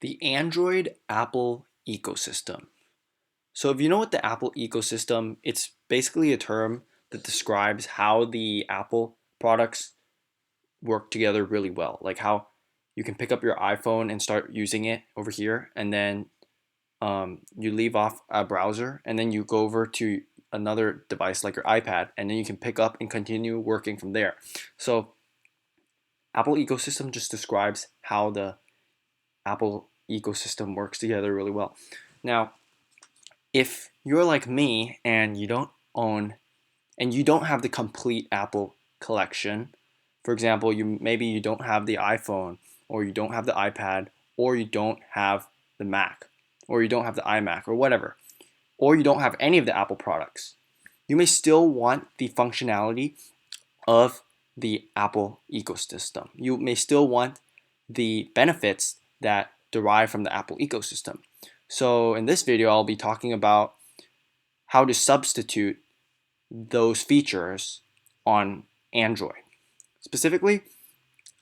The Android Apple ecosystem. So if you know what the Apple ecosystem, it's basically a term that describes how the Apple products work together really well. Like how you can pick up your iPhone and start using it over here, and then you leave off a browser, and then you go over to another device like your iPad, and then you can pick up and continue working from there. So Apple ecosystem just describes how the Apple ecosystem works together really well. Now, if you're like me and you don't have the complete Apple collection, for example, you don't have the iPhone, or you don't have the iPad, or you don't have the Mac, or you don't have the iMac, or whatever, or you don't have any of the Apple products, you may still want the functionality of the Apple ecosystem. You may still want the benefits that derive from the Apple ecosystem. So in this video, I'll be talking about how to substitute those features on Android. Specifically,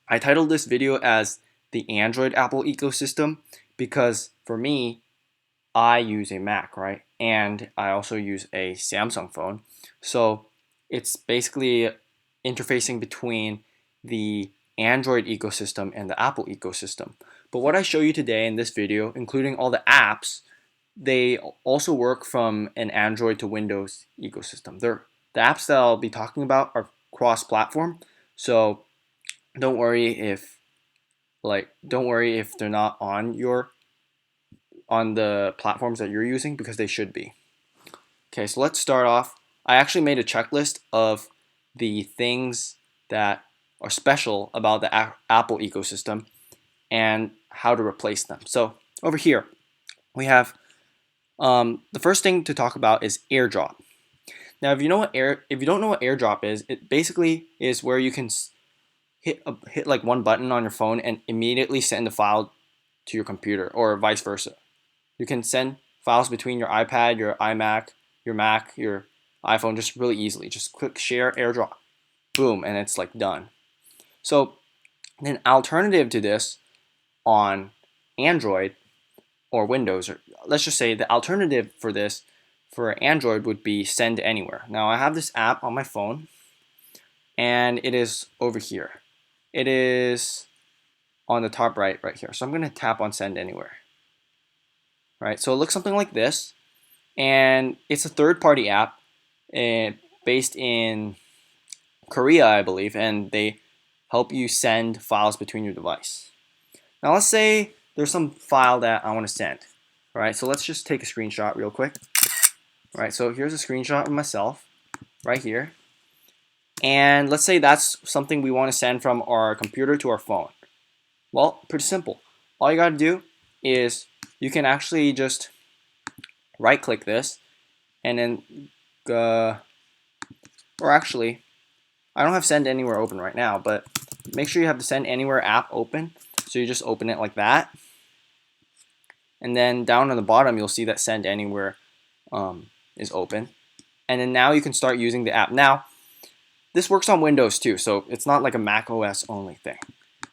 I titled this video as the Android Apple ecosystem because for me, I use a Mac, right? And I also use a Samsung phone. So it's basically interfacing between the Android ecosystem and the Apple ecosystem. But what I show you today in this video, including all the apps, they also work from an Android to Windows ecosystem. The apps that I'll be talking about are cross-platform, so don't worry if they're not on the platforms that you're using, because they should be. Okay, so let's start off. I actually made a checklist of the things that are special about the Apple ecosystem and how to replace them. So over here, we have the first thing to talk about is Airdrop. Now, if you don't know what Airdrop is, it basically is where you can hit like one button on your phone and immediately send a file to your computer, or vice versa. You can send files between your iPad, your iMac, your Mac, your iPhone just really easily. Just click share AirDrop, boom, and it's like done. So an alternative to this on Android or Windows, or let's just say the alternative for this for Android would be Send Anywhere. Now I have this app on my phone, and it is over here. It is on the top right here. So I'm going to tap on Send Anywhere. Right, so it looks something like this, and it's a third-party app based in Korea, I believe, and they help you send files between your device. Now let's say there's some file that I want to send. All right, so let's just take a screenshot real quick. All right, so here's a screenshot of myself right here, and let's say that's something we want to send from our computer to our phone. Well, pretty simple. All you got to do is you can actually just right click this, and then or actually I don't have Send Anywhere open right now, but make sure you have the Send Anywhere app open. So you just open it like that, and then down on the bottom you'll see that Send Anywhere is open, and then now you can start using the app. Now this works on Windows too, so it's not like a Mac OS only thing.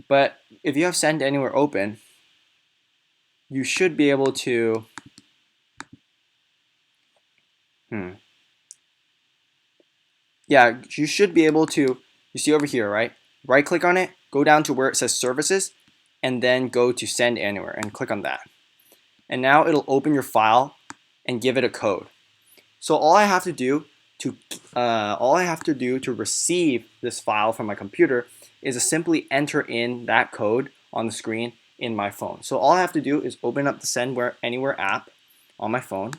But if you have Send Anywhere open, you should be able to yeah, you should be able to, you see over here, right? Right click on it, go down to where it says Services, and then go to Send Anywhere and click on that. And now it'll open your file and give it a code. So all I have to do to receive this file from my computer is to simply enter in that code on the screen in my phone. So all I have to do is open up the Send Anywhere app on my phone,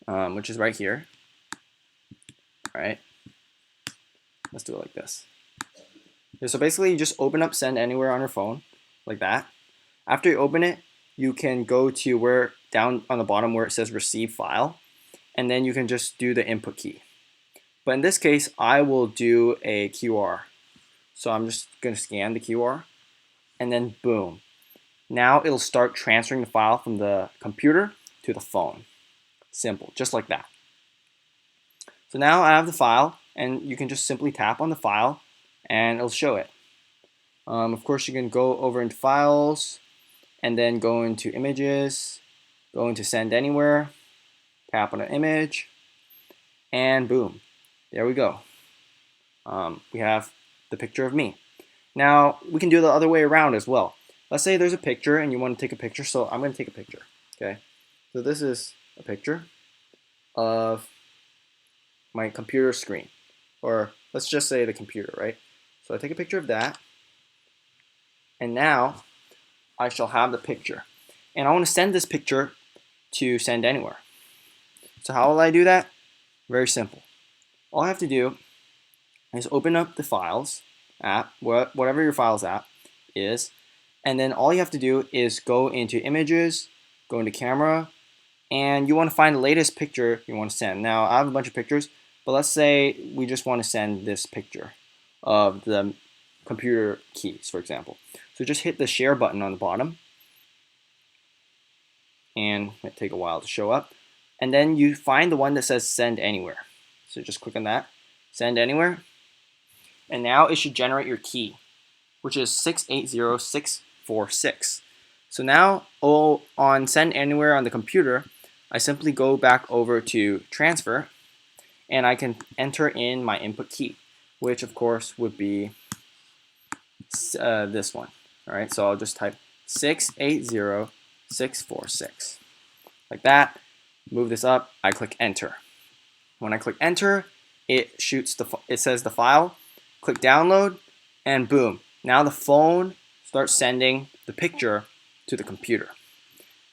which is right here. All right, let's do it like this. Yeah, so basically, you just open up Send Anywhere on your phone, like that. After you open it, you can go to where down on the bottom where it says Receive File, and then you can just do the input key. But in this case, I will do a QR. So I'm just going to scan the QR, and then boom. Now it'll start transferring the file from the computer to the phone. Simple, just like that. So now I have the file, and you can just simply tap on the file, and it'll show it. Of course, you can go over into Files, and then go into images, go into send anywhere, tap on an image, and boom, there we go. We have the picture of me. Now we can do the other way around as well. Let's say there's a picture and you want to take a picture, so I'm going to take a picture. Okay, so this is a picture of my computer screen, or let's just say the computer, right? So I take a picture of that, and now I shall have the picture. And I want to send this picture to send anywhere. So how will I do that? Very simple. All I have to do is open up the Files app, whatever your Files app is, and then all you have to do is go into Images, go into Camera, and you want to find the latest picture you want to send. Now I have a bunch of pictures, but let's say we just want to send this picture of the computer keys, for example. So just hit the share button on the bottom, and it might take a while to show up, and then you find the one that says send anywhere. So just click on that, send anywhere, and now it should generate your key, which is 680646. So now on send anywhere on the computer, I simply go back over to transfer, and I can enter in my input key, which of course would be this one. All right, so I'll just type 680646 like that. Move this up. I click enter. When I click enter, it says the file. Click download, and boom. Now the phone starts sending the picture to the computer.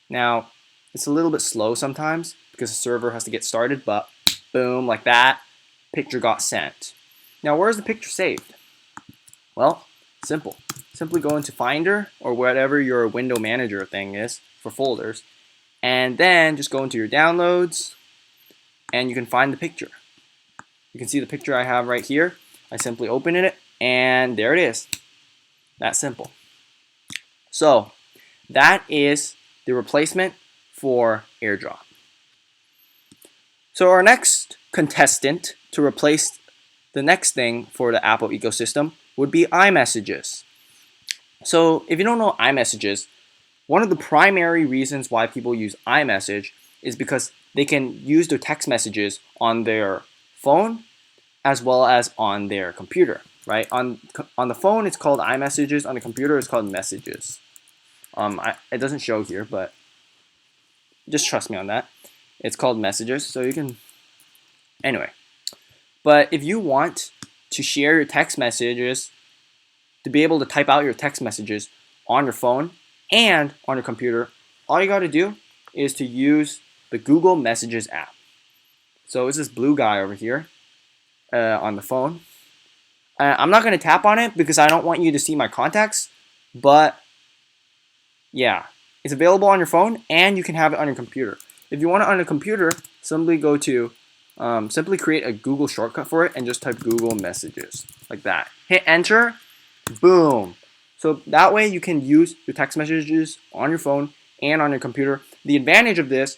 Now it's a little bit slow sometimes because the server has to get started, but boom, like that, picture got sent. Now where's the picture saved? Well, simple. Simply go into Finder or whatever your window manager thing is for folders, and then just go into your downloads, and you can find the picture. You can see the picture I have right here. I simply open it, and there it is. That simple. So that is the replacement for Airdrop. So our next contestant to replace the next thing for the Apple ecosystem would be iMessages. So if you don't know iMessages, one of the primary reasons why people use iMessage is because they can use their text messages on their phone as well as on their computer, right? On the phone, it's called iMessages. On the computer, it's called Messages. It doesn't show here, but just trust me on that. It's called Messages, so you can... Anyway, but if you want to share your text messages, to be able to type out your text messages on your phone and on your computer, all you got to do is to use the Google Messages app. So it's this blue guy over here on the phone. I'm not going to tap on it because I don't want you to see my contacts, but yeah, it's available on your phone and you can have it on your computer. If you want it on a computer, simply go to simply create a Google shortcut for it and just type Google Messages like that. Hit enter, boom. So that way you can use your text messages on your phone and on your computer. The advantage of this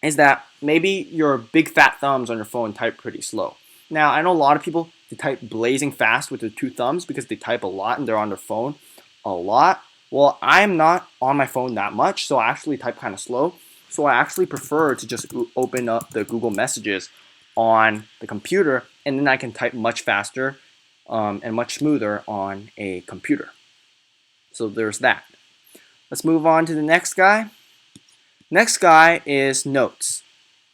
is that maybe your big fat thumbs on your phone type pretty slow. Now, I know a lot of people, they type blazing fast with their two thumbs because they type a lot and they're on their phone a lot. Well, I'm not on my phone that much, so I actually type kind of slow. So I actually prefer to just open up the Google Messages on the computer, and then I can type much faster and much smoother on a computer. So there's that. Let's move on to the next guy. Next guy is Notes.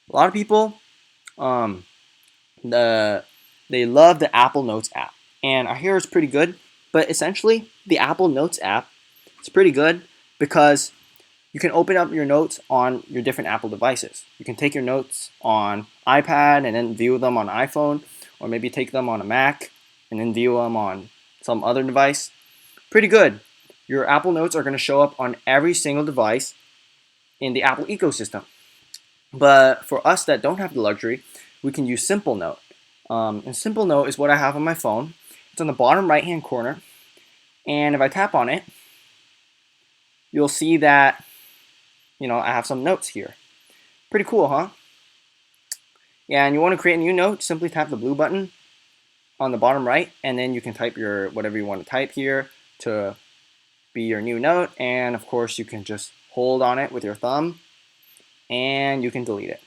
A lot of people, they love the Apple Notes app, and I hear it's pretty good. But essentially, the Apple Notes app is pretty good because you can open up your notes on your different Apple devices. You can take your notes on iPad and then view them on iPhone, or maybe take them on a Mac and then view them on some other device. Pretty good. Your Apple Notes are going to show up on every single device in the Apple ecosystem. But for us that don't have the luxury, we can use Simple Note. And Simple Note is what I have on my phone. It's on the bottom right-hand corner. And if I tap on it, you'll see that, I have some notes here. Pretty cool, huh? Yeah, and you want to create a new note, simply tap the blue button on the bottom right, and then you can type your whatever you want to type here to be your new note, and of course you can just hold on it with your thumb and you can delete it.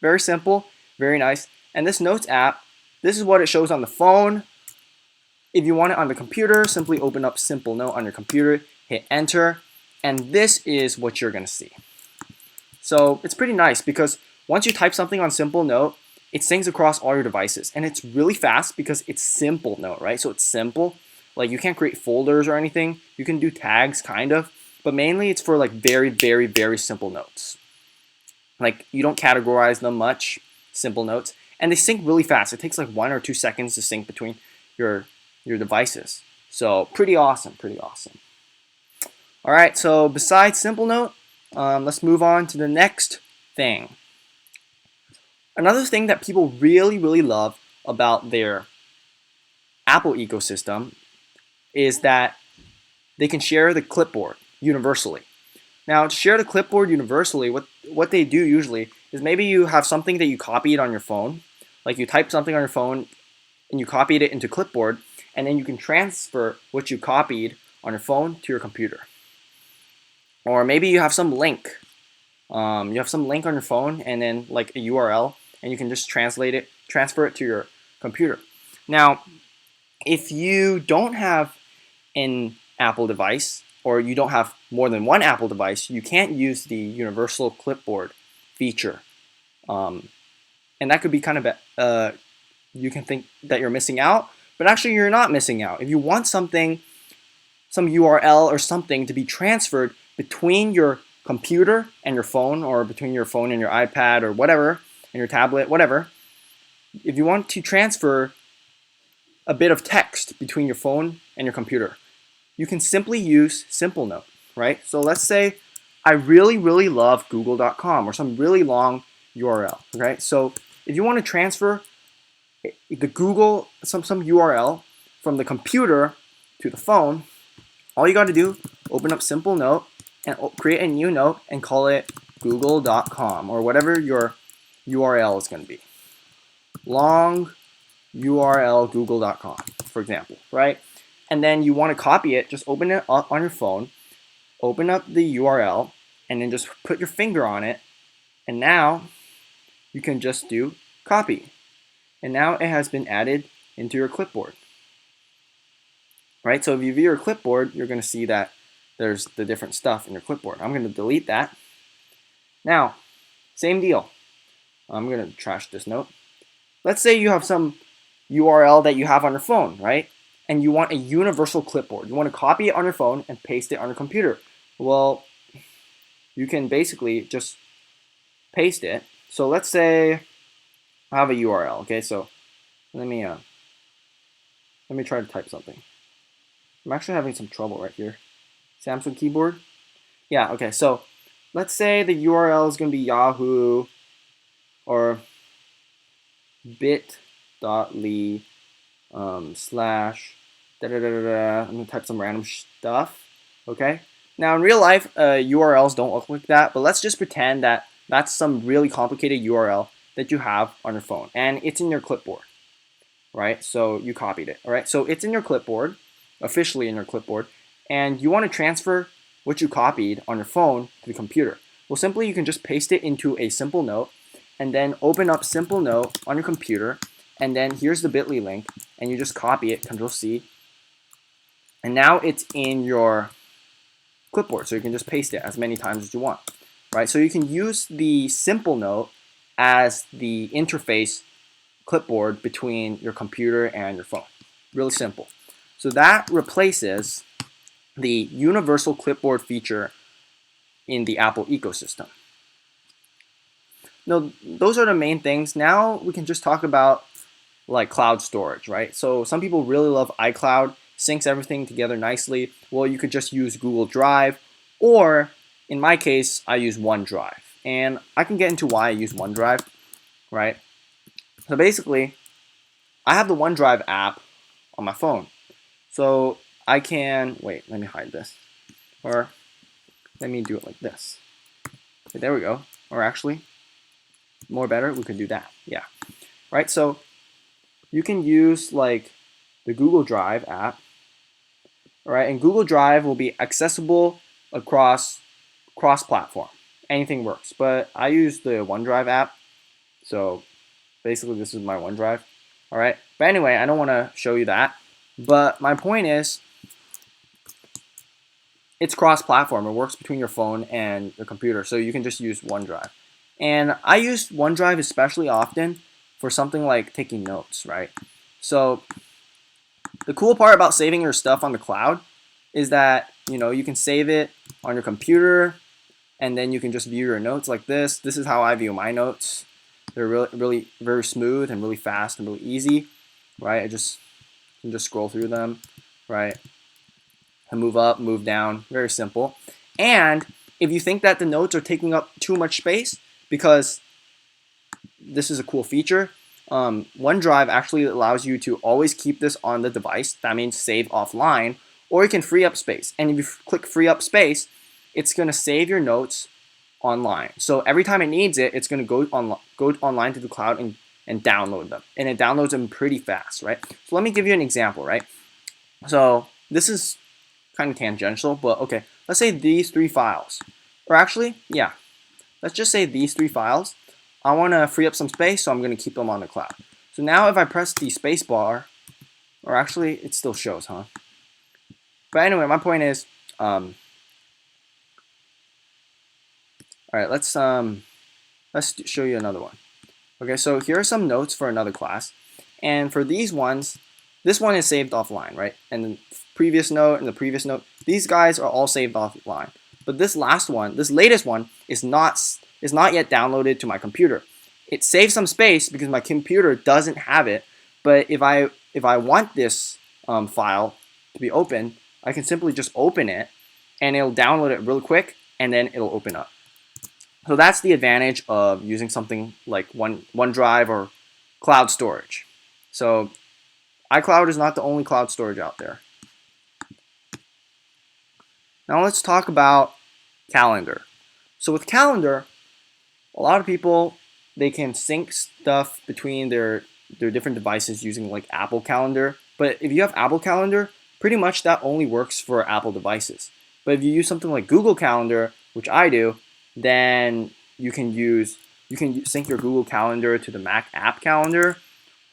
Very simple, very nice. And this Notes app, this is what it shows on the phone. If you want it on the computer, simply open up Simple Note on your computer, hit enter, and this is what you're going to see. So it's pretty nice because once you type something on Simple Note, it syncs across all your devices, and it's really fast because it's Simple Note, right? So it's simple. Like you can't create folders or anything. You can do tags kind of, but mainly it's for like very, very, very simple notes. Like you don't categorize them much, simple notes, and they sync really fast. It takes like 1 or 2 seconds to sync between your devices. So pretty awesome, pretty awesome. All right, so besides Simple Note, let's move on to the next thing. Another thing that people really, really love about their Apple ecosystem is that they can share the clipboard universally. Now, to share the clipboard universally, what they do usually is maybe you have something that you copied on your phone, like you type something on your phone and you copied it into Clipboard, and then you can transfer what you copied on your phone to your computer. Or maybe you have some link. You have some link on your phone and then like a URL, and you can just transfer it to your computer. Now, if you don't have an Apple device, or you don't have more than one Apple device, you can't use the universal clipboard feature. And that could be kind of, you can think that you're missing out, but actually you're not missing out. If you want something, some URL or something to be transferred between your computer and your phone, or between your phone and your iPad or whatever, and your tablet, whatever, if you want to transfer a bit of text between your phone and your computer, you can simply use Simple Note, right? So let's say I really, really love google.com or some really long URL, right? So if you want to transfer the Google, some URL from the computer to the phone, all you got to do, open up Simple Note and create a new note and call it google.com or whatever your URL is going to be. Long URL google.com, for example, right? And then you want to copy it, just open it up on your phone, open up the URL, and then just put your finger on it, and now you can just do copy. And now it has been added into your clipboard. Right? So if you view your clipboard, you're going to see that there's the different stuff in your clipboard. I'm going to delete that. Now, same deal. I'm going to trash this note. Let's say you have some URL that you have on your phone, right? And you want a universal clipboard. You want to copy it on your phone and paste it on your computer. Well, you can basically just paste it. So let's say I have a URL. Okay, so let me try to type something. I'm actually having some trouble right here. Samsung keyboard. Yeah. Okay. So let's say the URL is going to be Yahoo or bit.ly slash da da da da da. I'm gonna type some random stuff. Okay. Now in real life, URLs don't look like that, but let's just pretend that that's some really complicated URL that you have on your phone, and it's in your clipboard, right? So you copied it. All right. So it's in your clipboard, officially in your clipboard, and you want to transfer what you copied on your phone to the computer. Well, simply you can just paste it into a Simple Note, and then open up Simple Note on your computer, and then here's the bit.ly link, and you just copy it, Control-C, and now it's in your clipboard, so you can just paste it as many times as you want, right? So you can use the Simple Note as the interface clipboard between your computer and your phone. Really simple. So that replaces the universal clipboard feature in the Apple ecosystem. Now, those are the main things. Now we can just talk about like cloud storage, right? So some people really love iCloud, syncs everything together nicely. Well, you could just use Google Drive, or in my case, I use OneDrive. And I can get into why I use OneDrive, right? So basically, I have the OneDrive app on my phone. So I can, wait, let me hide this. Or let me do it like this. Okay, there we go. Or actually, more better, we could do that. Yeah. Right? So you can use like the Google Drive app, All right, and Google Drive will be accessible across cross-platform. Anything works, but I use the OneDrive app, so basically this is my OneDrive. All right, but anyway, I don't want to show you that. But my point is, it's cross-platform. It works between your phone and your computer, so you can just use OneDrive. And I use OneDrive especially often for something like taking notes, right? So the cool part about saving your stuff on the cloud is that you can save it on your computer, and then you can just view your notes like this. This is how I view my notes. They're really very smooth and really fast and really easy, right? I can just scroll through them, right? And move up, move down, very simple. And if you think that the notes are taking up too much space, because this is a cool feature, OneDrive actually allows you to always keep this on the device. That means save offline, or you can free up space. And if you click free up space, it's going to save your notes online. So every time it needs it, it's going to go online to the cloud and download them. And it downloads them pretty fast, right? So let me give you an example, right? So this is kind of tangential, but okay. Let's say these 3 files. Or actually, yeah. Let's just say these 3 files. I want to free up some space, so I'm going to keep them on the cloud. So now if I press the space bar, or actually it still shows, huh? But anyway, my point is, all right, let's show you another one. Okay, so here are some notes for another class. And for these ones, this one is saved offline, right? And the previous note and the previous note, these guys are all saved offline. But this last one, this latest one, is not yet downloaded to my computer. It saves some space because my computer doesn't have it. But if I want this file to be open, I can simply just open it, and it'll download it real quick, and then it'll open up. So that's the advantage of using something like OneDrive or cloud storage. So iCloud is not the only cloud storage out there. Now let's talk about Calendar. So with Calendar, a lot of people, they can sync stuff between their different devices using like Apple Calendar. But if you have Apple Calendar, pretty much that only works for Apple devices. But if you use something like Google Calendar, which I do, then you can sync your Google Calendar to the Mac app calendar,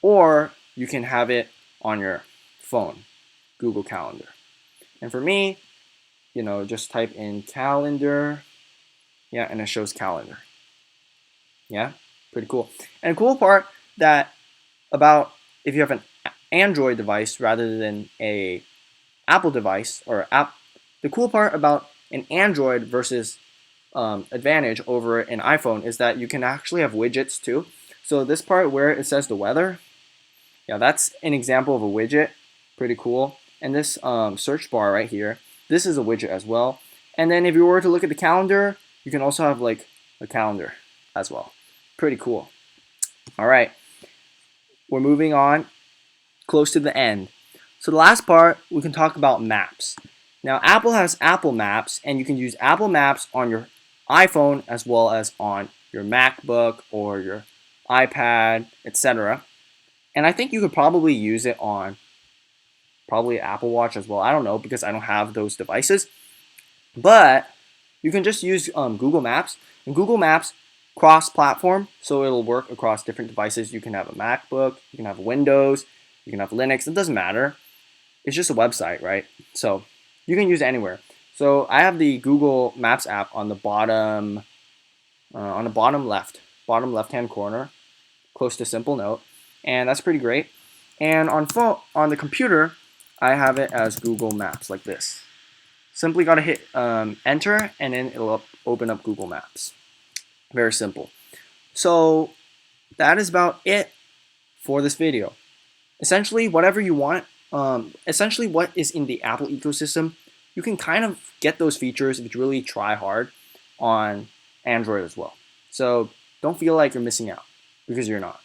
or you can have it on your phone, Google Calendar. And for me, just type in calendar, yeah, and it shows calendar. Yeah, pretty cool. And the cool part about if you have an Android device rather than a Apple device the cool part about an Android versus advantage over an iPhone is that you can actually have widgets too. So this part where it says the weather, yeah, that's an example of a widget. Pretty cool. And this search bar right here, this is a widget as well. And then if you were to look at the calendar, you can also have like a calendar as well. Pretty cool. All right, we're moving on close to the end. So the last part, we can talk about maps. Now Apple has Apple Maps, and you can use Apple Maps on your iPhone as well as on your MacBook or your iPad, etc. And I think you could probably use it on probably Apple Watch as well. I don't know because I don't have those devices. But you can just use Google Maps. And Google Maps cross-platform, so it'll work across different devices. You can have a MacBook, you can have Windows, you can have Linux. It doesn't matter. It's just a website, right? So you can use it anywhere. So I have the Google Maps app on the bottom left-hand corner, close to Simple Note, and that's pretty great. And on the computer, I have it as Google Maps like this. Simply got to hit enter, and then it'll open up Google Maps. Very simple. So that is about it for this video. Essentially, whatever you want, essentially what is in the Apple ecosystem, you can kind of get those features if you really try hard on Android as well. So don't feel like you're missing out, because you're not.